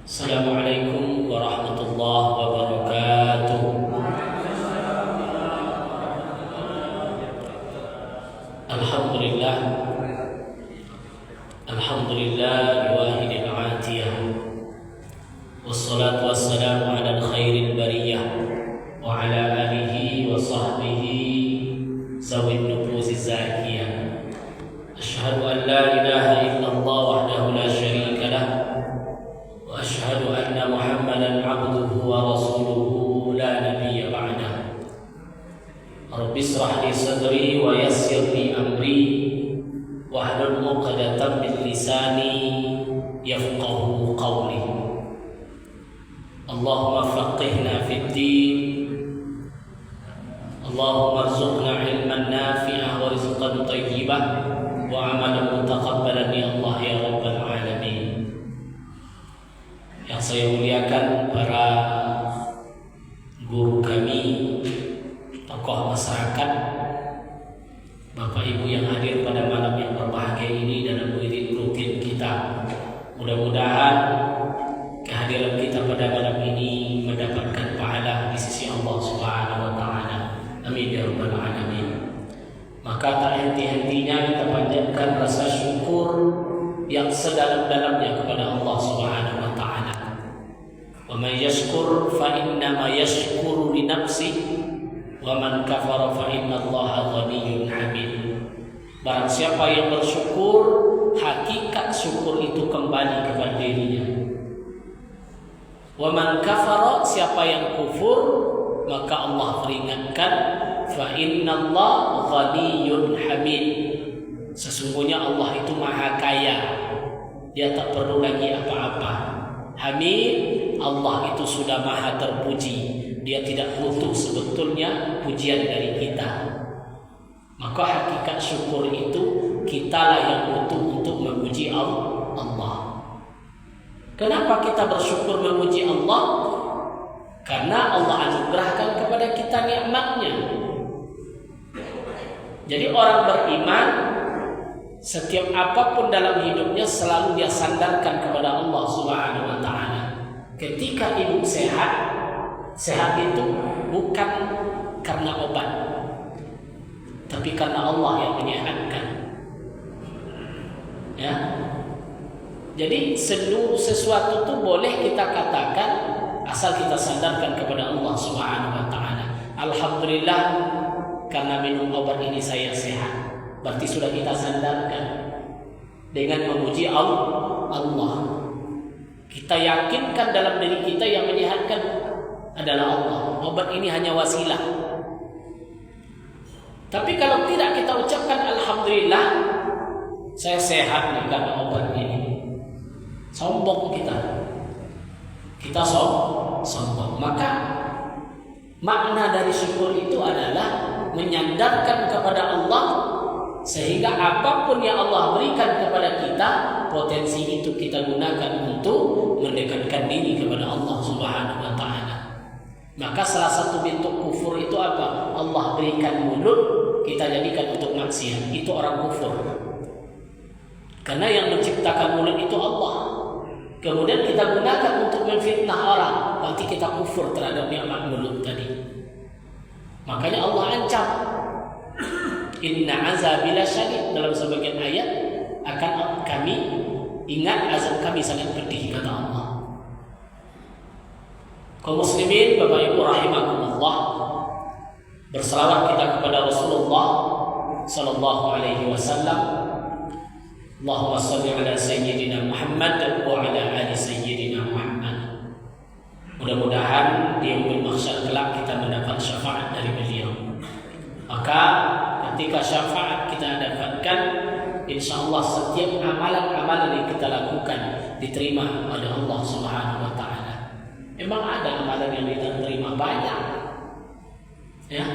Assalamualaikum warahmatullahi wabarakatuh. Alhamdulillah, alhamdulillah wahidil atiyah, wassalatu wassalamu ala khairil bariyah wa ala alihi wa sahbihi zawin nufuziz zakiyah. Asyhadu an la ilaha illallah wahdahu la syarika lah wa asyhadu anna Muhammadan abduhu wa rasuluhu la nabiyya ba'dah. Rabbi shrah li sadri wa yassir li amri wahlul 'uqdatam min lisani yafqahu qawli. Allahumma faqihna fid din, Allahumma arzuqna ilman nafi'ah wa rizqan thayyibah wa amalan mutaqabbalan ya Allah ya rabbal alamin. Yang saya muliakan para guru kami, tokoh masyarakat, Bapak Ibu yang hadir pada malam yang berbahagia ini dalam wirid rutin kita. Mudah-mudahan kehadiran kita pada malam ini mendapatkan pahala di sisi Allah Subhanahu wa taala. Amin ya rabbal alamin. Maka tak henti-hentinya kita panjatkan rasa syukur yang sedalam-dalamnya kepada Allah Subhanahu wa taala. Wa man yashkur fa innama yashkuru li nafsihi wa man kafara fa innallaha ghaniyyun hamid. Barang siapa yang bersyukur, hakikat syukur itu kembali kepada dirinya. Wa man kafara, siapa yang kufur, maka Allah peringatkan fa innallaha ghaniyyun hamid. Sesungguhnya Allah itu maha kaya, dia tak perlu lagi apa-apa. Hamid, Allah itu sudah maha terpuji, dia tidak butuh sebetulnya pujian dari kita. Maka hakikat syukur itu kitalah yang butuh untuk memuji Allah. Kenapa kita bersyukur memuji Allah? Karena Allah anugerahkan kepada kita nikmatnya. Jadi orang beriman, setiap apapun dalam hidupnya selalu dia sandarkan kepada Allah Subhanahu wa taala. Ketika ibu sehat itu bukan karena obat, tapi karena Allah yang menyehatkan. Ya. Jadi sesuatu itu boleh kita katakan asal kita sandarkan kepada Allah Subhanahu wa taala. Alhamdulillah, karena minum obat ini saya sehat. Berarti sudah kita sandarkan dengan memuji Allah. Kita yakinkan dalam diri kita yang menyehatkan adalah Allah. Obat ini hanya wasilah. Tapi kalau tidak kita ucapkan alhamdulillah, saya sehat nih karena obat ini, sombong kita. Kita sombong. Maka makna dari syukur itu adalah menyandarkan kepada Allah, sehingga apapun yang Allah berikan kepada kita, potensi itu kita gunakan untuk mendekatkan diri kepada Allah Subhanahu wa taala. Maka salah satu bentuk kufur itu apa? Allah berikan mulut, kita jadikan untuk maksiat. Itu orang kufur. Karena yang menciptakan mulut itu Allah. Kemudian kita gunakan untuk memfitnah orang, berarti kita kufur terhadap nikmat mulut tadi. Makanya Allah ancam, inna azabi lasyadid, dalam sebagian ayat, akan kami ingat azab kami sangat pedih, kata Allah. Kaum muslimin, Bapak Ibu rahimakumullah, berselawat kita kepada Rasulullah sallallahu alaihi wasallam. Allahumma shalli ala sayyidina Muhammad wa ala ali sayyidina Muhammad. Mudah-mudahan di yaumul mahsyar kelak kita mendapat syafaat dari beliau. Maka ketika syafaat kita dapatkan, insyaallah setiap amalan-amalan yang kita lakukan diterima oleh Allah Subhanahu wa taala. Memang ada amalan yang kita terima banyak. Ya.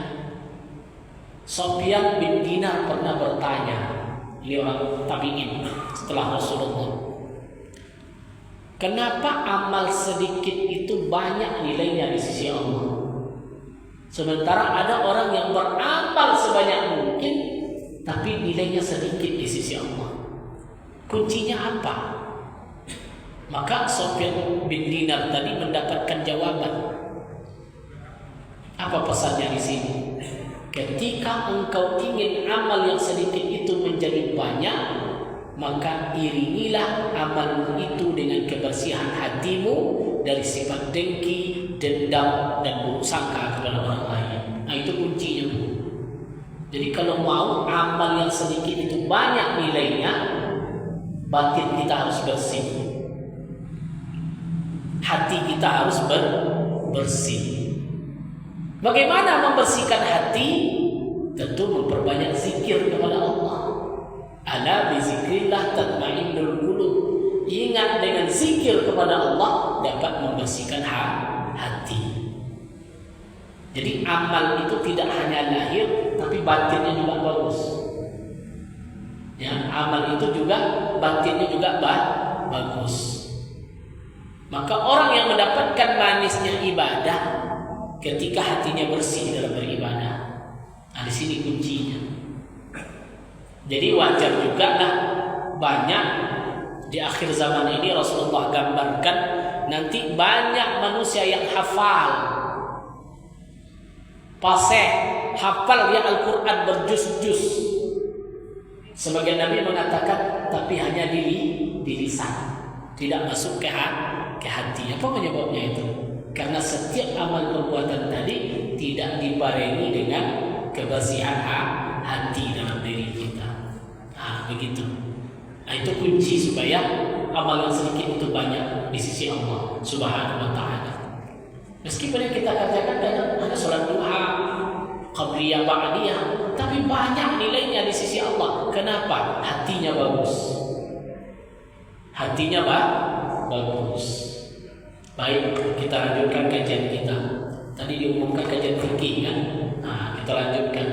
Sufyan bin Dinar pernah bertanya, ini orang tabi'in setelah Rasulullah, kenapa amal sedikit itu banyak nilainya di sisi Allah? Sementara ada orang yang beramal sebanyak mungkin tapi nilainya sedikit di sisi Allah. Kuncinya apa? Maka Sufyan bin Dinar tadi mendapatkan jawaban. Apa pesannya di sini? Ketika engkau ingin amal yang sedikit itu menjadi banyak, maka iringilah amalmu itu dengan kebersihan hatimu dari sifat dengki, dendam, dan buruk sangka kepada orang lain. Nah, itu kuncinya. Jadi kalau mau amal yang sedikit itu banyak nilainya, batin kita harus bersih, hati kita harus bersih. Bagaimana membersihkan hati? Tentu memperbanyak zikir kepada Allah. Ala bizikrillah tatmainnul qulub. Ingat, dengan zikir kepada Allah dapat membersihkan hati. Jadi amal itu tidak hanya lahir, tapi batinnya juga bagus. Ya, amal itu juga batinnya juga bagus. Maka orang yang mendapatkan manisnya ibadah ketika hatinya bersih dalam beribadah. Nah, di sini kuncinya. Jadi wajar juga lah banyak di akhir zaman ini Rasulullah gambarkan nanti banyak manusia yang hafal, fasih, hafal ya Al-Quran berjuz-juz. Sebagian Nabi mengatakan tapi hanya di lisan, tidak masuk ke hati. Apa penyebabnya itu? Karena setiap amal perbuatan tadi tidak dibarengi dengan kebersihan hati dalam diri kita. Nah, begitu. Nah, itu kunci supaya amal yang sedikit itu banyak di sisi Allah Subhanahu wa Ta'ala. Meskipun yang kita katakan hanya sholat duha, qabliyah, ba'diyah, tapi banyak nilainya di sisi Allah. Kenapa? Hatinya bagus. Hatinya bagus. Baik, kita lanjutkan kajian kita. Tadi diumumkan kajian fikih kan? Nah, kita lanjutkan.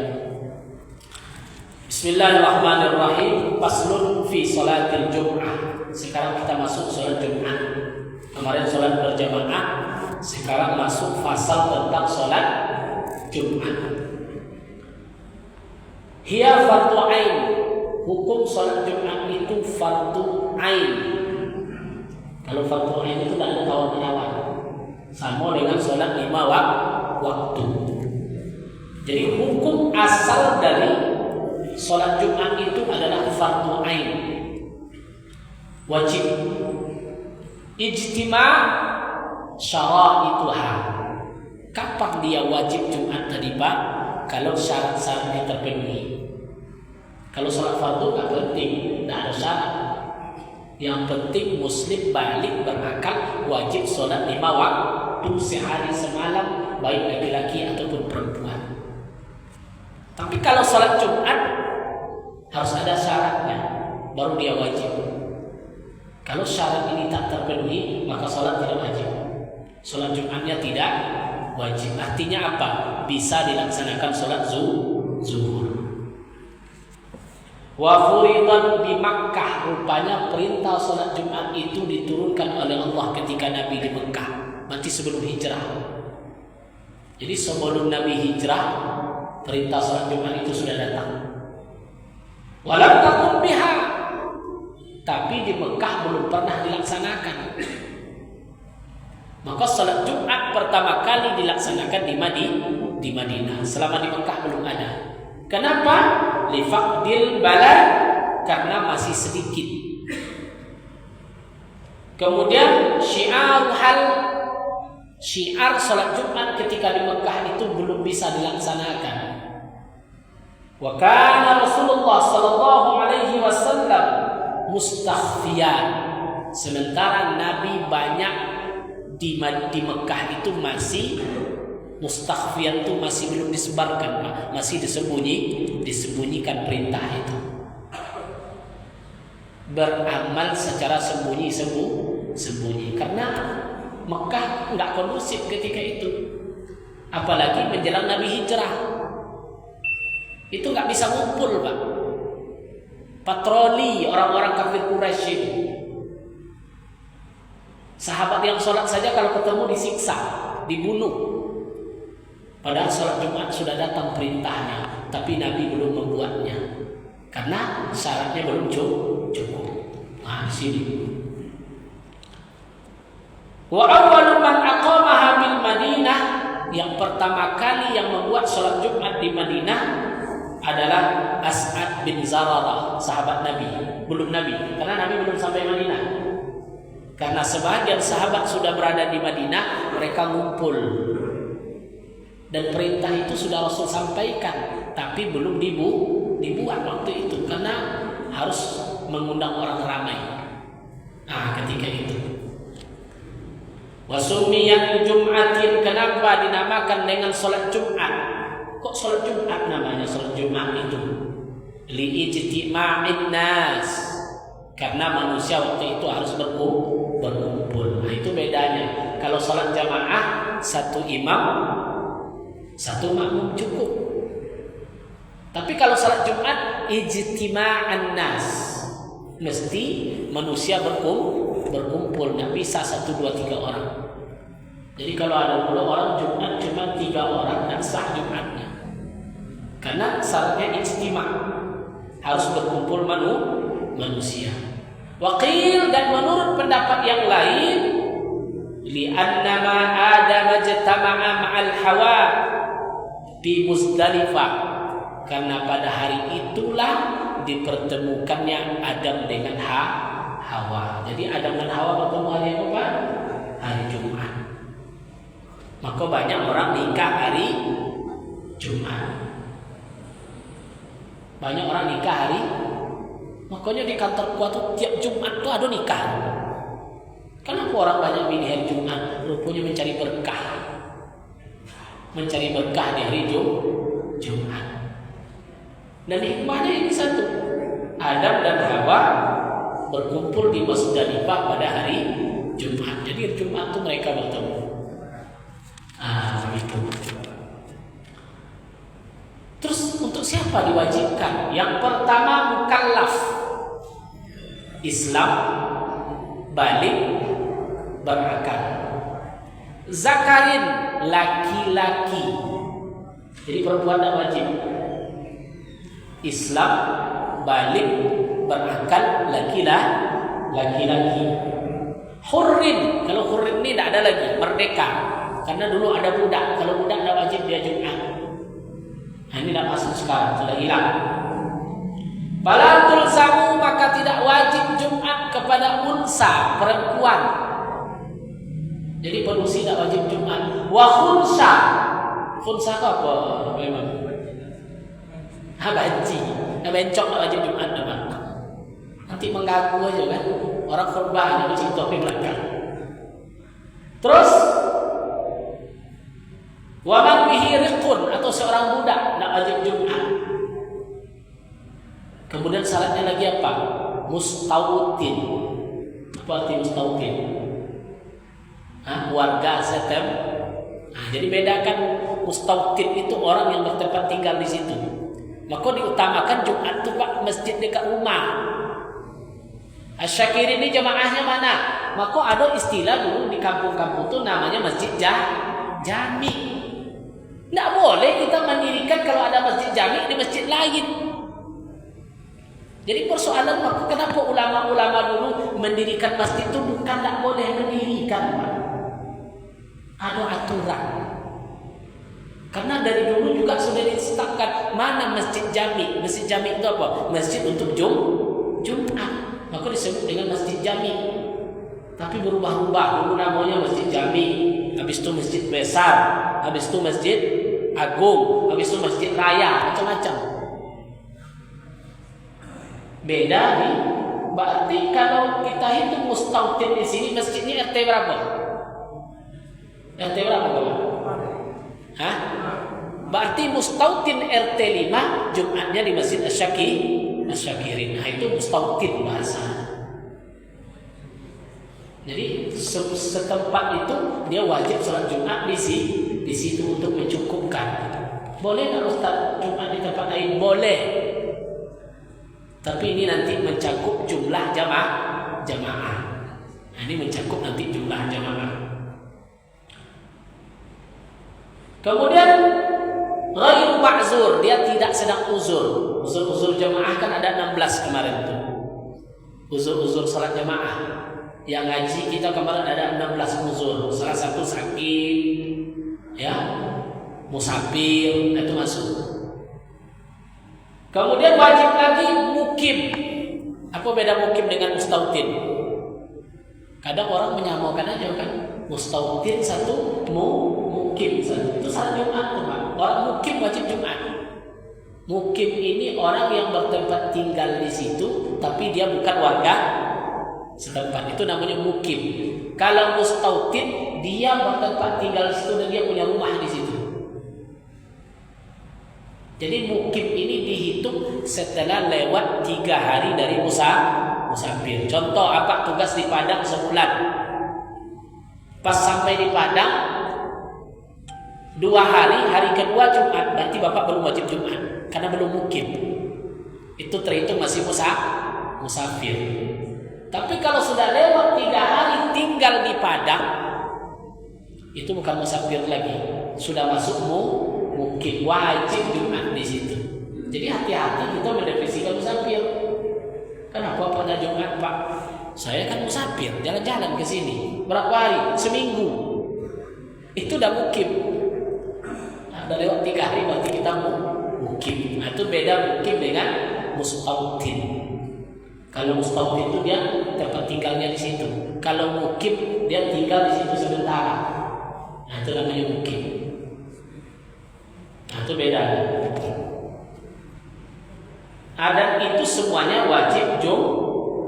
Bismillahirrahmanirrahim. Faslun fi salatil Jum'ah. Sekarang kita masuk salat Jumat. Kemarin salat berjamaah, sekarang masuk fasal tentang salat Jumat. Hiya fardu ain. Hukum salat Jumat itu fardu ain. Kalau fardu ain itu tidak ada tawar-menawar, sama dengan sholat 5 waktu. Jadi hukum asal dari sholat Jumat itu adalah fardu ain, wajib. Ijtima' syara'ituha. Kapan dia wajib Jumat tadi Pak? Kalau syarat-syaratnya terpenuhi. Kalau sholat fardu nggak penting, tidak ada syarat. Yang penting muslim balik berakal, wajib sholat 5 waktu sehari semalam, baik laki-laki ataupun perempuan. Tapi kalau sholat Jumat harus ada syaratnya, baru dia wajib. Kalau syarat ini tak terpenuhi, maka sholat tidak wajib. Sholat Jumatnya tidak wajib. Artinya apa? Bisa dilaksanakan sholat zuhur. Wa furidat di Makkah. Rupanya perintah salat Jumat itu diturunkan oleh Allah ketika Nabi di Mekah, berarti sebelum hijrah. Jadi sebelum Nabi hijrah, perintah salat Jumat itu sudah datang. Walam takun biha. Tapi di Mekah belum pernah dilaksanakan. Maka salat Jumat pertama kali dilaksanakan di Madinah. Selama di Mekah belum ada. Kenapa? Lifaqdil balad, karena masih sedikit. Kemudian syiar salat Jumat ketika di Mekah itu belum bisa dilaksanakan. Wa kana Rasulullah sallallahu alaihi wasallam mustakhfiyan. Sementara Nabi banyak di Mekah itu masih mustakhfiyan, itu masih belum disebarkan, Pak. Masih disembunyikan perintah itu. Beramal secara sembunyi karena Mekah enggak kondusif ketika itu. Apalagi menjelang Nabi hijrah. Itu enggak bisa ngumpul, Pak. Patroli orang-orang kafir Quraisy itu. Sahabat yang sholat saja kalau ketemu disiksa, dibunuh. Padahal sholat Jumat sudah datang perintahnya, tapi Nabi belum membuatnya karena syaratnya belum cukup. Nah, di sini Wa awwalu man aqamaha bil Madinah, yang pertama kali yang membuat sholat Jumat di Madinah adalah As'ad bin Zararah, sahabat Nabi. Belum Nabi, karena Nabi belum sampai Madinah. Karena sebagian sahabat sudah berada di Madinah, mereka ngumpul. Dan perintah itu sudah Rasul sampaikan, tapi belum dibuat waktu itu karena harus mengundang orang ramai. Ketika itu wasumiyat Jum'atin, kenapa dinamakan dengan sholat Jumat? Kok sholat Jumat namanya sholat Jumat itu? Li'ijtima'in nas, karena manusia waktu itu harus berkumpul. Nah, itu bedanya. Kalau sholat jamaah, satu imam, satu makmum cukup. Tapi kalau sholat Jumat, ijtima'an nas, mesti manusia berkumpul, nggak bisa 1, 2, 3 orang. Jadi kalau ada 10 orang Jumat cuma 3 orang dan sah Jumatnya. Karena syaratnya ijtima', harus berkumpul manusia. Waqil, dan menurut pendapat yang lain, li'anna ma Adam majtama'a ma'al Hawa di Muzdalifah, karena pada hari itulah dipertemukannya Adam dengan Hawa. Jadi Adam dan Hawa bertemu hari apa? Hari Jumat. Maka banyak orang nikah hari Jumat. Banyak orang nikah hari. Makanya di kantor gua tuh tiap Jumat tuh ada nikah. Kenapa orang banyak pilih hari Jumat? Rupanya mencari berkah. Mencari berkah di hari Jumat. Dan hikmahnya ini satu. Adam dan Hawa berkumpul di Muzdalifah pada hari Jumat. Jadi Jumat itu mereka bertemu. Begitu. Terus untuk siapa diwajibkan? Yang pertama mukallaf, Islam, balik, berakal. Zakarin, laki-laki. Jadi perempuan tak wajib. Islam, balik, berakal, laki-laki. Hurrin, kalau hurrin ini tidak ada lagi, merdeka. Karena dulu ada budak, kalau budak tidak wajib dia Jumat. Nah, ini tidak masuk sekarang, sudah hilang. Fala tulzamu, maka tidak wajib Jumat kepada unsa, perempuan. Jadi penusi tidak wajib Jumat. Wa khunsa. Khunsa itu apa? Memang. Banci. Bencok tidak wajib Jumat memang. Nanti mengganggu aja kan. Orang khutbah hanya mesti topi belakang. Terus wa man bihi riqun, atau seorang budak tidak wajib Jumat. Kemudian syaratnya lagi apa? Mustautin. Apa arti mustautin? Warga setem. Jadi bedakan mustautin itu orang yang bertempat tinggal di situ. Maka diutamakan Jumat itu Pak, masjid dekat rumah. Asyakir ini jamaahnya mana? Maka ada istilah dulu di kampung-kampung itu namanya masjid jami. Tidak boleh kita mendirikan kalau ada masjid jami di masjid lain. Jadi persoalan maka kenapa ulama-ulama dulu mendirikan masjid itu bukan tidak boleh mendirikan, Pak. Ada aturan. Karena dari dulu juga sudah ditetapkan mana masjid jami. Masjid jami itu apa? Masjid untuk Jumat. Maka disebut dengan masjid jami. Tapi berubah-ubah. Dulu namanya masjid jami, habis itu masjid besar, habis itu masjid agung, habis itu masjid raya, macam-macam. Beda nih. Berarti kalau kita hitung mustautin di sini, masjidnya RT berapa? RT berapa, Bapak? Berarti mustautin RT 5, Jumatnya di Masjid Asyakirin. Nah, itu mustautin bahasa. Jadi setempat itu dia wajib sholat Jumat di situ untuk mencukupkan. Boleh nggak Ustaz Jumat di tempat lain? Boleh. Tapi ini nanti mencakup jumlah jamaah. Nah, ini mencakup nanti jumlah jamaah. Kemudian ghairu ma'zur, dia tidak sedang uzur. Uzur jamaah kan ada 16 kemarin tuh. Uzur salat jamaah. Yang ngaji kita kemarin ada 16 uzur. Salah satu sakit, ya, musafir, itu masuk. Kemudian wajib lagi mukim. Apa beda mukim dengan mustautin? Kadang orang menyamakan aja kan. Mustautin satu, mukim satu. Itu salat Jumat tuh, Pak. Orang mukim wajib Jumat. Mukim ini orang yang bertempat tinggal di situ, tapi dia bukan warga setempat. Itu namanya mukim. Kalau mustautin, dia bertempat tinggal di situ dan dia punya rumah di situ. Jadi mukim ini dihitung setelah lewat 3 hari dari musafir. Contoh apa, tugas di Padang sebulan. Pas sampai di Padang 2 hari, hari kedua Jumat, berarti Bapak belum wajib Jumat karena belum mukim. Itu terhitung masih musafir. Tapi kalau sudah lewat 3 hari tinggal di Padang, itu bukan musafir lagi, sudah masuk mukim, wajib Jumat di situ. Jadi hati-hati kita mendefinisikan musafir. Kenapa pada Jumat, Pak? Saya kan musafir, jalan-jalan ke sini. Berapa hari? Seminggu. Itu udah mukim. Nah, udah lewat 3 hari berarti kita mukim. Nah, itu beda mukim dengan mustautin. Kalau mustautin itu dia tempat tinggalnya di situ. Kalau mukim dia tinggal di situ sementara. Nah, itu namanya mukim. Nah, itu beda. Adat itu semuanya wajib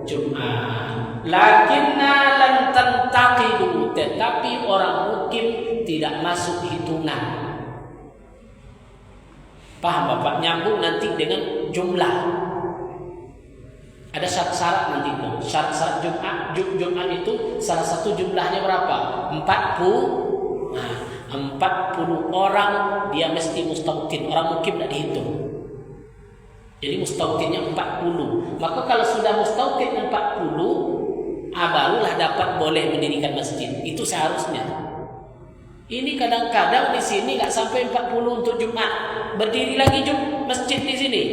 Jumat. Lakinna lan tantaqidu, tetapi orang mukim tidak masuk hitungan. Paham Bapak? Nyambung nanti dengan jumlah. Ada syarat-syarat nanti itu. Syarat-syarat Jumat itu salah satu jumlahnya berapa? 40. Nah, 40 orang dia mesti mustautin. Orang mukim tidak dihitung. Jadi mustautinnya 40. Maka kalau sudah mustautin 40, barulah dapat boleh mendirikan masjid. Itu seharusnya. Ini kadang-kadang di sini nggak sampai 40 untuk Jumat. Berdiri lagi masjid di sini.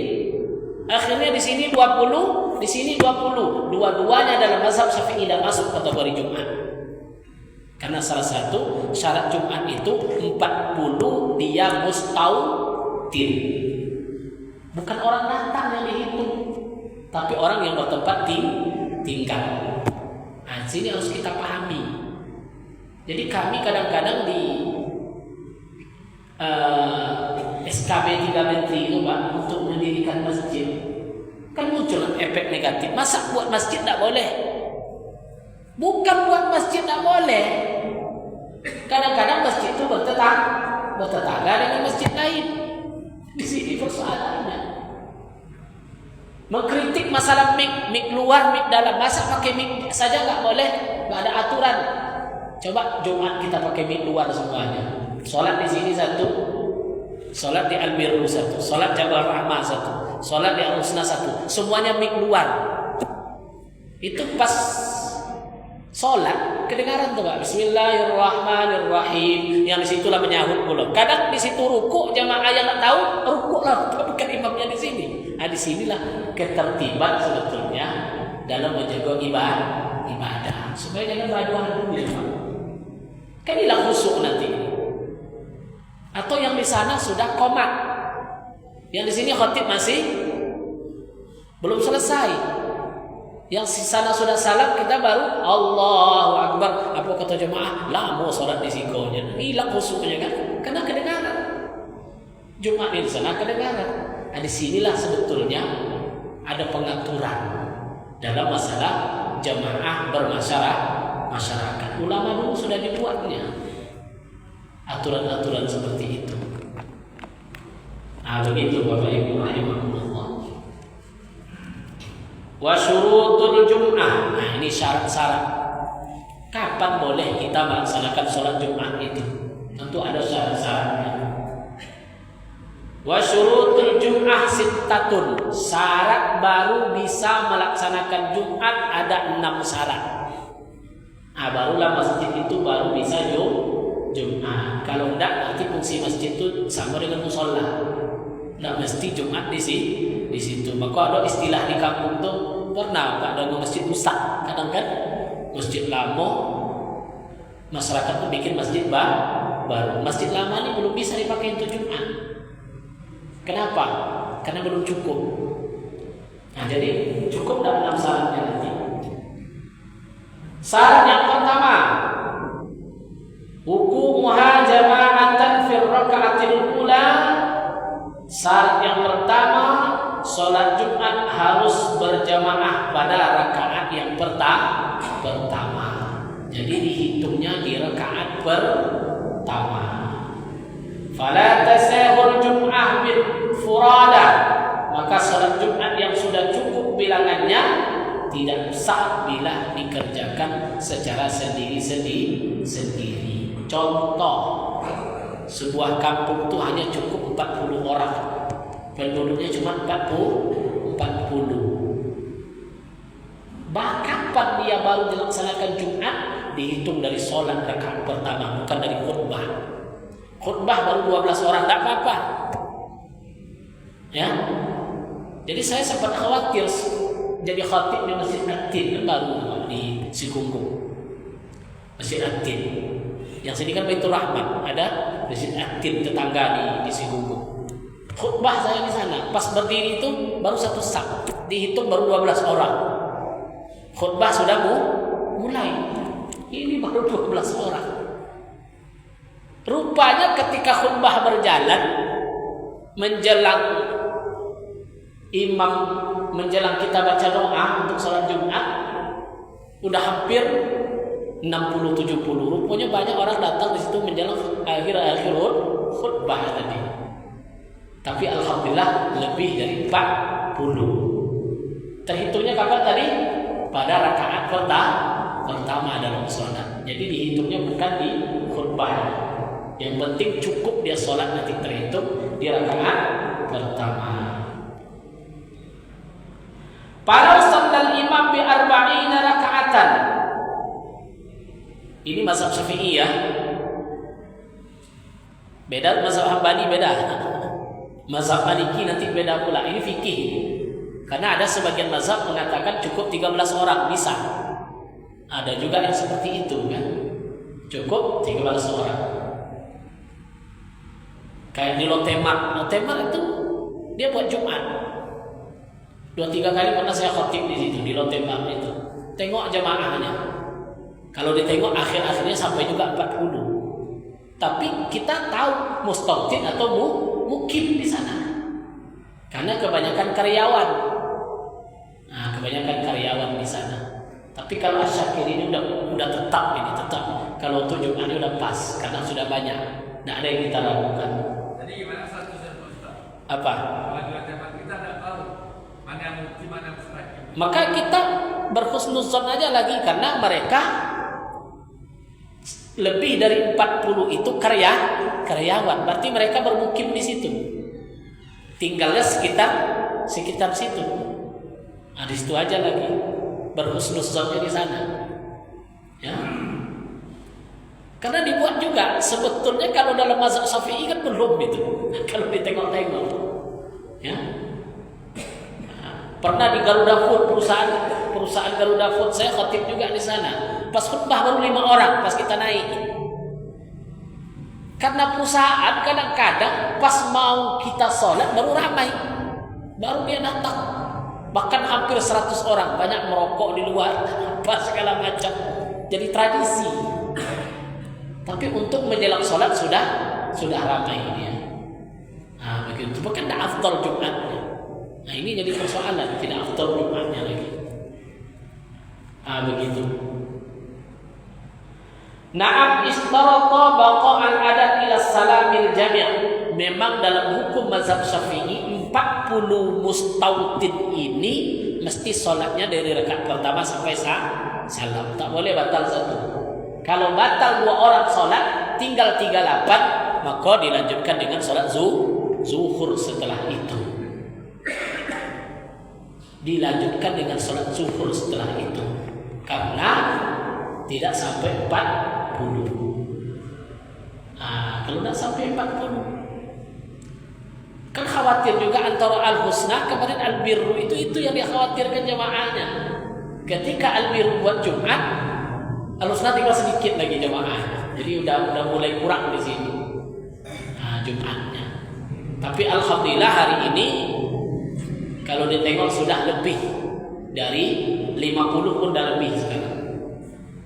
Akhirnya di sini 20, di sini 20. Dua-duanya dalam mazhab Syafi'i tidak masuk kategori Jumat. Karena salah satu syarat Jumat itu 40 dia mustautin. Bukan orang datang yang dihitung, tapi orang yang bertempat tinggal. Nah, sini harus kita pahami. Jadi kami kadang-kadang di SKB 3 Menteri itu Pak, untuk mendirikan masjid, kan muncul efek negatif. Masa buat masjid tidak boleh? Bukan buat masjid tidak boleh. Kadang-kadang masjid itu bertetangga dengan masjid lain. Di sini persoalannya. Mengkritik masalah mik luar, mik dalam. Masa pakai mik saja nggak boleh? Nggak ada aturan. Coba Jumat kita pakai mik luar semuanya. Sholat di sini satu, sholat di Al-Birru satu, sholat Jabal Rahmah satu, sholat di Al-Husna satu. Semuanya mik luar. Itu pas sholat kedengaran tuh Pak, Bismillahirrahmanirrahim. Yang disitulah menyahut pula. Kadang di situ ruku, jamaah yang nggak tahu ruku lah, bukan imamnya di sini. Nah, di sinilah ketertiban sebetulnya dalam menjaga ibadah. Supaya jangan beradu-adu ya Pak. Kan hilang khusyuk nanti. Atau yang di sana sudah komat, yang di sini khatib masih belum selesai. Yang di sana sudah salam, kita baru Allahu Akbar. Apa kata jemaah? Lah mau sholat di sikonya. Hilang khusyuknya kan? Karena kedengaran. Jumat di sana kedengaran. Nah, di sinilah sebetulnya ada pengaturan dalam masalah jamaah bermasyarakat. Ulama dulu sudah dibuatnya aturan-aturan seperti itu. Nah, begitu Bapak Ibu rahimahumullah. Wa syurutul Jum'ah. Nah, ini syarat-syarat. Kapan boleh kita melaksanakan sholat Jumat itu? Tentu ada syarat-syaratnya. Wa syurutul Jum'ah sittatun. Syarat baru bisa melaksanakan Jumat ada 6 syarat. Nah, barulah masjid itu baru bisa Jumat. Kalau enggak, nanti fungsi masjid itu sama dengan musola. Enggak mesti Jumat di situ. Maka ada istilah di kampung tuh, pernah Pak, ada masjid rusak. Kadang kan Masjid lama, masyarakat tuh bikin masjid baru. Masjid lama ini belum bisa dipakai untuk Jumat. Kenapa? Karena belum cukup. Nah, jadi cukup dalam 6 syaratnya nanti. Syarat yang pertama, hukumuha jama'atan fil raka'atil ula. Syarat yang pertama, sholat Jumat harus berjamaah pada rakaat yang pertama. Jadi dihitungnya di rakaat pertama. Fala tasahul Jum'ah bil furada. Maka sholat Jumat yang sudah cukup bilangannya tidak sah bila dikerjakan secara sendiri-sendiri. Contoh, sebuah kampung itu hanya cukup 40 orang. Penduduknya cuma 40. Bahkan kapan dia baru dilaksanakan Jumat? Dihitung dari sholat rakaat pertama, bukan dari khutbah. Khutbah baru 12 orang, tidak apa-apa. Ya. Jadi saya sempat khawatir jadi khatib di Masjid At-Tin, baru di Sikungkung. Masjid At-Tin. Yang sini kan Baitur Rahman, ada Masjid At-Tin tetangga di Sikungkung. Khutbah saya di sana, pas berdiri itu baru 1 saf, dihitung baru 12 orang. Khutbah sudah mulai. Ini baru 12 orang. Rupanya ketika khutbah berjalan, menjelang imam menjelang kita baca doa untuk sholat Jumat, udah hampir 60-70. Rupanya banyak orang datang di situ menjelang akhir khutbah tadi. Tapi alhamdulillah lebih dari 40. Terhitungnya kapan tadi? Pada rakaat pertama dalam sholat. Jadi dihitungnya bukan di khutbah. Yang penting cukup dia sholat nanti terhitung di rakaat pertama. Kalau shallal imam bi 40 rakaatan. Ini mazhab Syafi'i ya. Beda mazhab Hambali, beda. Mazhab Maliki nanti beda pula. Ini fikih. Karena ada sebagian mazhab mengatakan cukup 13 orang bisa. Ada juga yang seperti itu kan. Cukup 13 orang. Kayak di Lotemak itu dia buat Jumat. 2-3 kali pernah saya khotib di situ di Lotemak itu. Tengok jamaahnya. Kalau ditengok akhir-akhirnya sampai juga 40. Tapi kita tahu mustautin atau mukim di sana. Karena kebanyakan karyawan. Nah, kebanyakan karyawan di sana. Tapi kalau Asyakir ini udah tetap ini tetap. Kalau untuk Jumat ini udah pas karena sudah banyak. Tidak ada yang kita lakukan. Jadi gimana statusnya Ustaz? Apa? Kalau kita tidak tahu mana yang mukti, mana yang mustahil. Maka kita berhusnuzon aja lagi karena mereka lebih dari 40 itu karyawan. Berarti mereka bermukim di situ. Tinggalnya sekitar situ. Nah, di situ aja lagi berhusnuzonnya di sana. Ya. Karena dibuat juga sebetulnya kalau dalam mazhab Syafi'i kan belum itu. Kalau ditengok-tengok. Ya. Nah, pernah di Garuda Food, perusahaan Garuda Food, saya khatib juga di sana. Pas khutbah baru 5 orang pas kita naik. Karena perusahaan kadang-kadang pas mau kita sholat baru ramai. Baru dia datang. Bahkan hampir 100 orang, banyak merokok di luar, apa segala macam. Jadi tradisi. Tapi untuk menjelang sholat sudah ramai dia. Nah begitu, bukan tidak afdal Jumatnya. Nah ini jadi persoalan, tidak afdal Jumatnya lagi. Nah begitu. Na'am istarata baqa'al adat ila salamil jami'. Memang dalam hukum mazhab Syafi'i 40 mustautin ini mesti sholatnya dari rakaat pertama sampai salam. Tak boleh batal satu. Kalau batal 2 orang sholat, tinggal 38, maka dilanjutkan dengan sholat zuhur setelah itu. Dilanjutkan dengan sholat zuhur setelah itu. Karena tidak sampai 40. Nah, kalau tidak sampai 40, kan khawatir juga antara al-husna kemarin al-birru itu yang dikhawatirkan jamaahnya. Ketika al-birru buat Jumat, Husna tinggal sedikit lagi jemaah. Jadi udah mulai kurang di sini. Nah, Jumatnya. Tapi alhamdulillah hari ini kalau ditengok sudah lebih dari 50 pun dah lebih sekarang.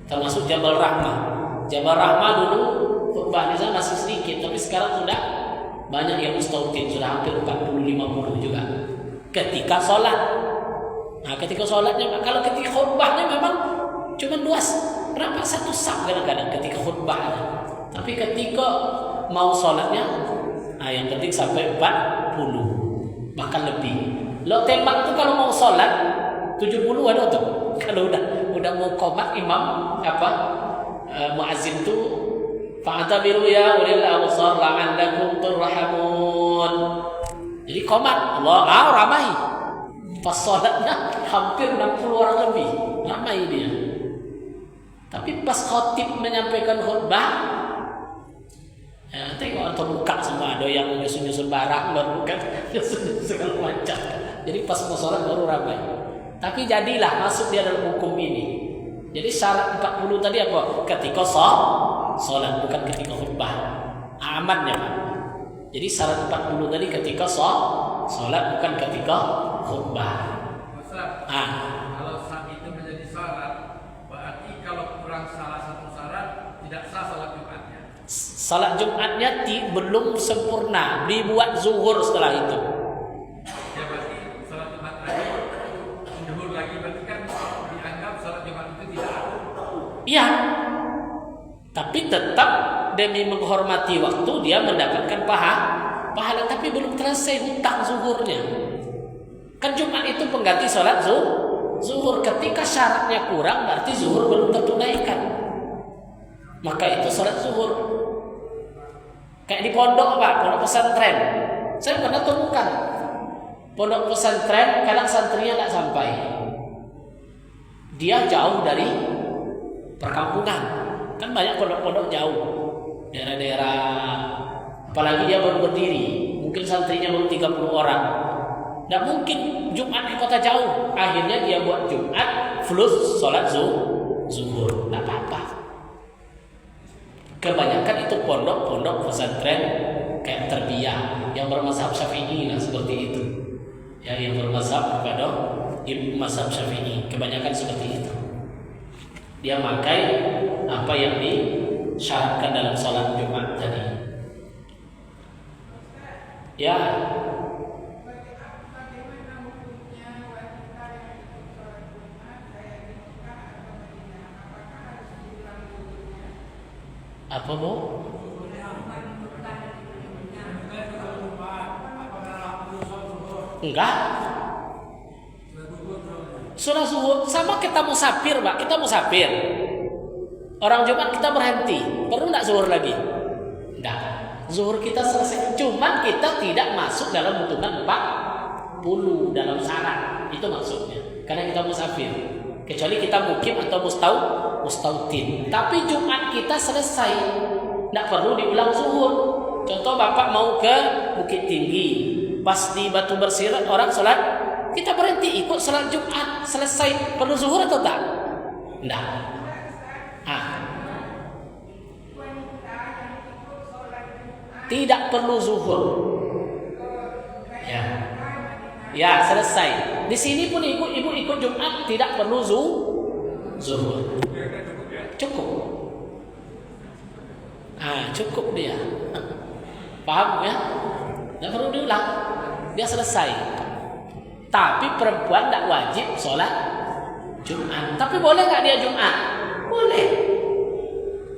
Termasuk Jabal Rahmah. Jabal Rahmah dulu khutbah di sana masih sedikit, tapi sekarang sudah banyak yang mustautin, sudah hampir 40-50 juga. Ketika sholat. Nah, ketika sholatnya, kalau ketika khutbahnya memang cuma berapa satu saf kadang-kadang ketika khutbahnya. Tapi ketika mau sholatnya, yang penting sampai 40 bahkan lebih. Lo tembak itu kalau mau sholat 70 ada tuh. Kalau udah mau qomat imam muazzin tuh fa'tabiru ya ulil absar la'allakum turhamun. Jadi qomat Allah ramai. Pas sholatnya hampir 60 orang lebih, ramai dia. Tapi pas khatib menyampaikan khutbah, tengok atau buka semua, ada yang nyusun barang baru kan, nyusun segala macam. Jadi pas mau sholat baru ramai. Tapi jadilah masuk dia dalam hukum ini. Jadi syarat 40 tadi apa? Ketika sholat, bukan ketika khutbah. Amannya Pak. Jadi syarat 40 tadi ketika sholat, bukan ketika khutbah. Kalau syarat itu menjadi syarat, berarti kalau kurang salah satu syarat tidak sah salat Jumatnya. Salat Jumatnya belum sempurna, dibuat zuhur setelah itu. Ya berarti salat Jumat lagi, zuhur lagi, berarti kan dianggap salat Jumat itu tidak ada. Iya. Tapi tetap demi menghormati waktu dia mendapatkan pahala, tapi belum selesai hutang zuhurnya. Kan Jumat itu pengganti sholat zuhur. Ketika syaratnya kurang berarti zuhur belum tertunaikan. Maka itu sholat zuhur. Kayak di pondok pondok pesantren. Saya pernah temukan pondok pesantren kadang santrinya tidak sampai. Dia jauh dari perkampungan. Kan banyak pondok-pondok jauh, daerah-daerah, apalagi dia baru berdiri, mungkin santrinya baru 30 orang. Tidak mungkin Jumat di kota jauh. Akhirnya dia buat Jumat plus sholat zuhur. Tidak apa-apa. Kebanyakan itu pondok-pondok pesantren kayak terbiyah yang bermazhab Syafi'i seperti itu. Yang bermazhab kepada mazhab Syafi'i, kebanyakan seperti itu. Dia pakai apa yang disyaratkan dalam sholat Jumat tadi. Ya. Apa Bu? Enggak. Sudah zuhur sama kita musafir, Pak. Kita musafir. Orang Jumat kita berhenti. Perlu enggak zuhur lagi? Enggak. Zuhur kita selesai. Cuma kita tidak masuk dalam hitungan 40 dalam syarat. Itu maksudnya. Karena kita musafir. Kecuali kita mukim atau mustautin. Tapi Jumat kita selesai. Enggak perlu diulang zuhur. Contoh Bapak mau ke Bukit Tinggi. Pas di Batu Bersirat orang sholat, kita berhenti ikut sholat Jumat selesai. Perlu zuhur atau tak? Enggak. Tidak perlu zuhur. Ya selesai. Di sini pun ibu ikut Jumat tidak perlu zuhur. Cukup. Cukup dia. Paham ya? Tidak perlu diulang. Dia selesai. Tapi perempuan tidak wajib sholat Jumat. Tapi boleh nggak dia Jumat? Boleh.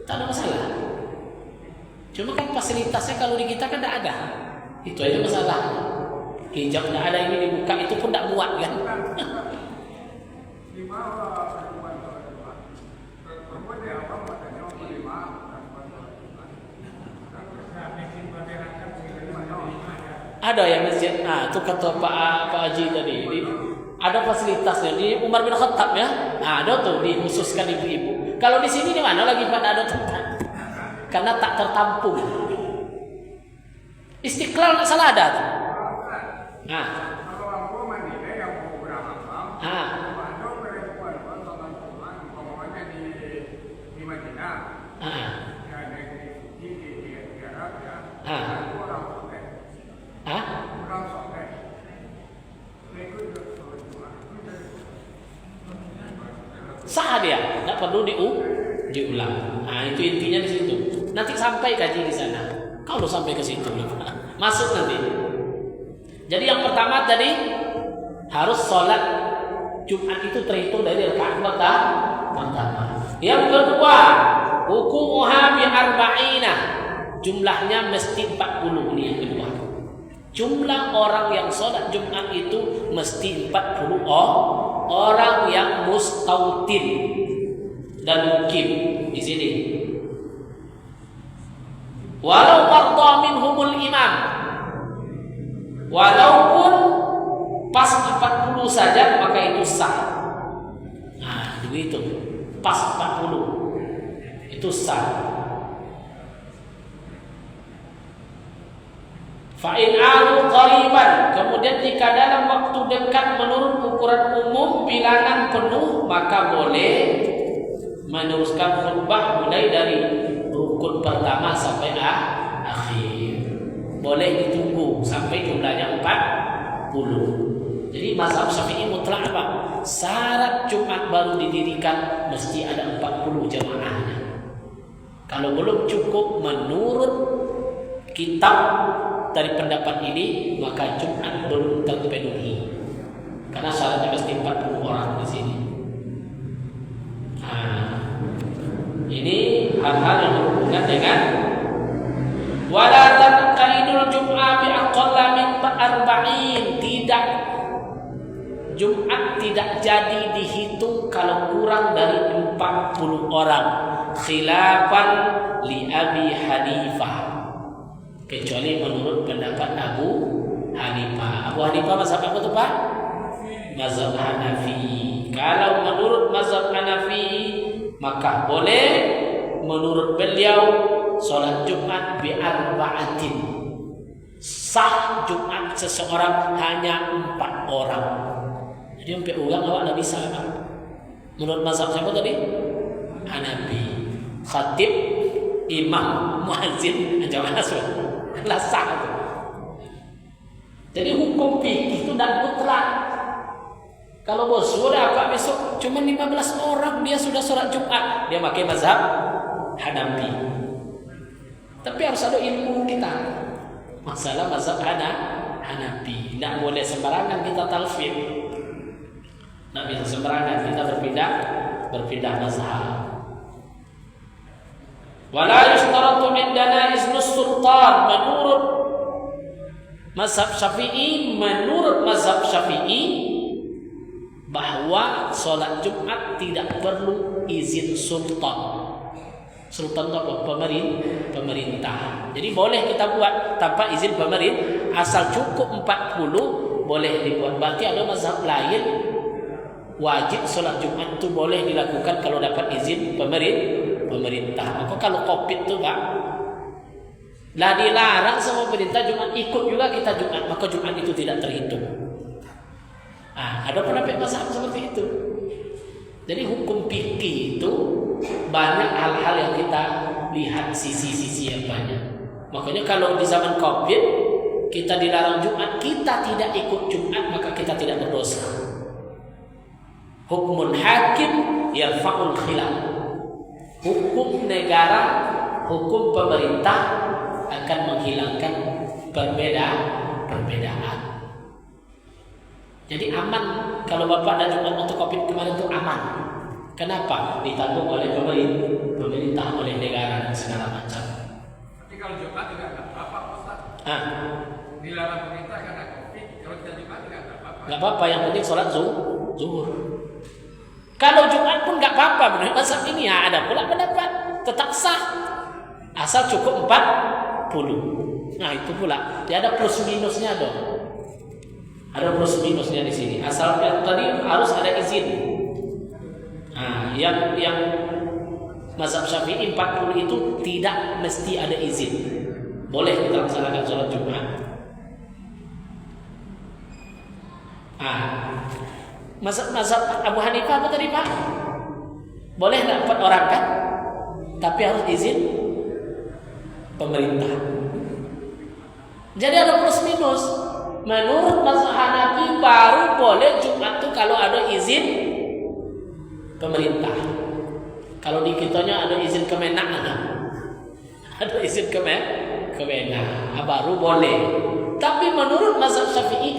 Tak ada masalah. Cuma kan fasilitasnya kalau di kita kan tidak ada. Itu aja masalah. Hijab tidak ada, ini dibuka, itu pun tidak muat kan. Ada yang masjid. Itu kata Pak Haji tadi. Ada fasilitasnya di Umar bin Khattab ya. Ada tuh dikhususkan ibu-ibu. Kalau di sini di mana lagi pada ada tempat? Karena tak tertampung. Istiqlal nggak salah ada tuh. Kalau aku mandiri yang mau berapa? Ada perempuan teman-teman, pokoknya di Ah. Ya di Arab ya. Ah. Itu orang soleh. Ah? Orang soleh. Mereka juga sholat Jumat. Sah dia, tidak perlu diulang. Nah, itu intinya di situ. Nanti sampai kaji di sana. Kalau sampai ke situ, masuk nanti. Jadi yang pertama tadi harus sholat Jumat itu terhitung dari rakaat pertama. Yang kedua, hukumuha bi arba'ina. Jumlahnya mesti 40 ini yang kedua. Jumlah orang yang sholat Jumat itu mesti 40 orang yang mustautin dan mukim di sini. Walau marda minhumul imam, walaupun pas 40 saja maka itu sah. Nah, begitu. Pas 40 itu sah. Fa'in alu qariban, kemudian jika dalam waktu dekat menurut ukuran umum bilangan penuh, maka boleh meneruskan khutbah mulai dari rukun pertama sampai akhir. Boleh ditunggu sampai jumlahnya 40. Jadi mazhab Syafi'i mutlak apa? Syarat Jumat baru didirikan mesti ada 40 jamaahnya. Kalau belum cukup menurut kitab dari pendapat ini, maka Jumat belum terpenuhi. Karena syaratnya mesti 40 orang di sini. Nah, ini hal-hal yang berhubungan dengan wala tanqaidul jum'ah bi aqalla min 40. Tidak, Jumat tidak jadi dihitung kalau kurang dari 40 orang. Khilafan li Abi Hanifah. Kecuali menurut pendapat Abu Hanifah. Abu Hanifah mazhab apa tuh Pak? Mazhab Hanafi. Kalau menurut mazhab Hanafi maka boleh menurut beliau sholat Jumat bi arba'atin. Sah Jumat seseorang hanya 4 orang. Jadi sampai ulang awak tak bisa Pak. Menurut mazhab siapa tadi? Hanafi. Khatib, imam, muazzin, jamaah lah sah itu. Jadi hukum fikih itu tidak mutlak. Kalau bos sudah apa besok cuma 15 orang dia sudah sholat Jumat, dia pakai mazhab Hanafi. Tapi harus ada ilmu kita. Masalah mazhab Hanafi, tidak boleh sembarangan kita talfid. Tidak bisa sembarangan kita berpindah mazhab. Wala yushtaratu indana iznus sultan. Menurut mazhab Syafi'i bahwa sholat Jumat tidak perlu izin sultan. Sultan itu apa? Pemerintah. Jadi boleh kita buat tanpa izin pemerintah, asal cukup 40 boleh dibuat. Berarti ada mazhab lain wajib sholat Jumat itu boleh dilakukan kalau dapat izin pemerintah. Maka kalau Covid itu Pak, lah dilarang sama pemerintah Jumat, ikut juga kita Jumat, maka Jumat itu tidak terhitung. Ada pendapat mazhab seperti itu. Jadi hukum fikih itu banyak hal-hal yang kita lihat sisi-sisi yang banyak. Makanya kalau di zaman Covid kita dilarang Jumat, kita tidak ikut Jumat, maka kita tidak berdosa. Hukum hakim yarfa'ul khilaf. Hukum negara, hukum pemerintah akan menghilangkan perbedaan. Jadi aman kalau Bapak dan Jumat untuk Covid kemarin itu aman. Kenapa? Ditanggung oleh pemerintah, oleh negara dan segala macam. Tapi kalau Jumat juga nggak apa-apa Ustaz. Dilarang pemerintah karena Covid, kalau kita Jumat juga nggak apa-apa. Nggak apa-apa, yang penting sholat zuhur. Kalau Jumat pun nggak apa-apa, menurut mazhab ini ada pula pendapat tetap sah asal cukup 40. Nah itu pula, dia ada plus minusnya dong. Ada plus minusnya di sini. Asal tadi harus ada izin. Nah, yang mazhab Syafi'i 40 itu tidak mesti ada izin. Boleh kita laksanakan sholat Jumat. Mazhab Abu Hanifah apa tadi Pak? Boleh nggak 4 orang kan? tapi harus izin pemerintah. Jadi ada plus minus. Menurut mazhab Hanafi baru boleh Jumat itu kalau ada izin pemerintah. Kalau di kitanya ada izin Kemenak ada izin Kemenak, baru boleh. Tapi menurut mazhab Syafi'i